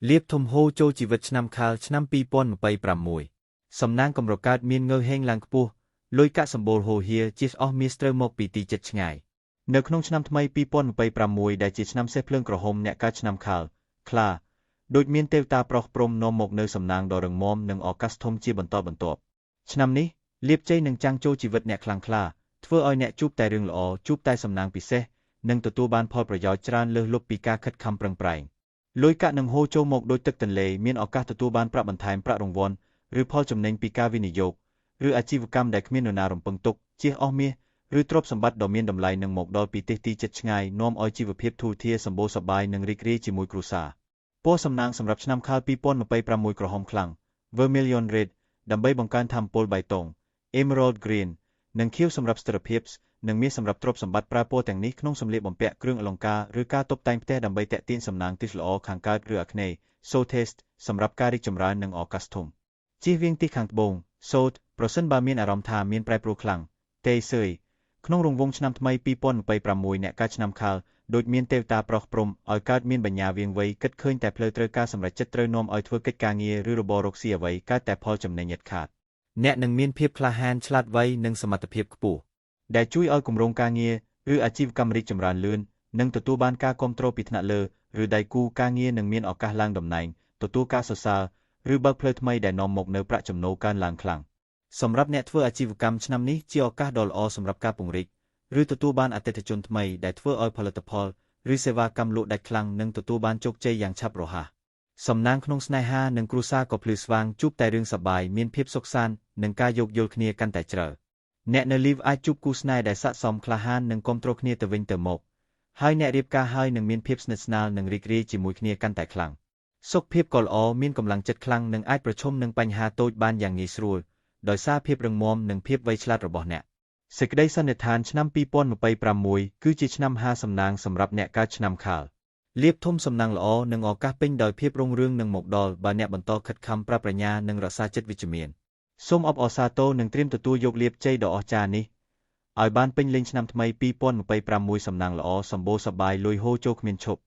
លៀបធំហូចូលជីវិតឆ្នាំខាលឆ្នាំ2026សំណាងកម្រកើតមានងើហេងឡើងខ្ពស់លុយកាក់សម្បូរហូហៀជិះអស់មាសត្រូវមកពីទីចិត្តឆ្ងាយនៅក្នុងឆ្នាំថ្មី2026ដែលជាឆ្នាំសេះភ្លើងក្រហមអ្នកកើតឆ្នាំខាលខ្លាដូចមានទេវតាប្រោះព្រំនាំមកនៅសំណាងដ៏រឹងមាំនិងឱកាសធំជាបន្តបន្ទាប់ឆ្នាំនេះលៀបជ័យនឹងចាំងចូលជីវិតអ្នកខ្លាំងក្លាធ្វើឲ្យអ្នកជួបតែរឿងល្អជួបតែសំណាងពិសេសនិងទទួលបានផលប្រយោជន៍ច្រើនលើសលប់ពីការខិតខំប្រឹងប្រែងលុយកាក់នឹងហូរចូលមកដូចទឹកទន្លេមានឱកាសទទួលបានប្រាក់បន្ថែមប្រាក់រង្វាន់ឬផលចំណេញពីការវិនិយោគឬអាជីវកម្មដែលគ្មាននរណារំពឹងទុកជៀសអស់មាសឬទ្រព្យសម្បត្តិដ៏មានតម្លៃនឹងមកដល់ពីទីជិតឆ្ងាយនាំឲ្យជីវភាពធូរធារសម្បូរសប្បាយនិងរីករាយជាមួយគ្រួសារពណ៌សំណាងសម្រាប់ឆ្នាំខាល2026ក្រហមខ្លាំង Vermilion Red ដើម្បីបង្កើនថាមពលបៃតង Emerald Green និងខៀវសម្រាប់ស្ថិរភាពនិងមាសសម្រាប់ទ្រព្យសម្បត្តិប្រើពណ៌ទាំងនេះក្នុងសម្លៀកបំពាក់គ្រឿងអលង្ការឬការតុបតែងផ្ទះដើម្បីទាក់ទាញសំណាងទិសល្អខាងកើតឬអាគ្នេយ៍ Southeast សម្រាប់ការរីកចម្រើននិងឱកាសធំជៀសវាងទិសខាងត្បូង South ប្រសិនបើមានអារម្មណ៍ថាមានប្រែប្រួលខ្លាំងទេសើយក្នុងរង្វង់ឆ្នាំថ្មី2026អ្នកកើតឆ្នាំខាលដូចមានទេវតាប្រោះព្រំឲ្យកើតមានបញ្ញាវាងវៃគិតឃើញតែផ្លូវត្រូវការសម្រេចចិត្តត្រូវនាំឲ្យធ្វើកិច្ចការងារឬរបររកស៊ីអ្វីកើតតែផលចំណេញឥតខាតអ្នកនឹងមានភាពក្លាហានឆ្លាតវៃនិងសមត្ថភាពខ្ពស់ដែលជួយឲ្យគម្រោងការងារឬអាជីវកម្មរីកចម្រើនលឿននិងទទួលបានការគាំទ្រពីថ្នាក់លើឬដៃគូការងារនឹងមានឱកាសឡើងតំណែងទទួលការសរសើរឬបើកផ្លូវថ្មីដែលនាំមកនូវប្រាក់ចំណូលកើនឡើងខ្លាំងសម្រាប់អ្នកធ្វើអាជីវកម្មឆ្នាំនេះជាឱកាសដ៏ល្អសម្រាប់ការពង្រីកឬទទួលបានអតិថិជនថ្មីដែលធ្វើឲ្យផលិតផលឬសេវាកម្មលក់ដាច់ខ្លាំងនិងទទួលបានជោគជ័យយ៉ាងឆាប់រហ័សសំណាងក្នុងស្នេហានិងគ្រួសារក៏ភ្លឺស្វាងជួបតែរឿងសប្បាយមានភាពសុខសាន្តនិងការយោគយល់គ្នាកាន់តែច្រើនអ្នកនៅ Live អាចជួបគូស្នេហ៍ដែលស័ក្តិសមក្លាហាននិងគាំទ្រគ្នាទៅវិញទៅមកហើយអ្នករៀបការហើយនឹងមានភាពស្និទ្ធស្នាលនិងរីករាយជាមួយគ្នាកាន់តែខ្លាំងសុខភាពក៏ល្អមានកម្លាំងចិត្តខ្លាំងនិងអាចប្រឈមនឹងបញ្ហាតូចបានយ៉ាងងាយស្រួលដោយសារភាពរឹងមាំនិងភាពវៃឆ្លាតរបស់អ្នកសេចក្តីសន្និដ្ឋានឆ្នាំ2026គឺជាឆ្នាំហាសំណាងសម្រាប់អ្នកកើតឆ្នាំខាលលៀបធំសំណាងល្អនិងឱកាសពេញដោយភាពរុងរឿងនឹងមកដល់បើអ្នកបន្តខិតខំប្រាប្រាជ្ញានិងរក្សាចិត្តវិជ្ជមានសូមអបអរសាទរនិងត្រៀមទទួលយកលាភជ័យដ៏អស្ចារ្យនេះឲ្យបានពេញលេញឆ្នាំថ្មី2026សំណាងល្អសម្បូរសប្បាយលុយហូរចូលគ្មានឈប់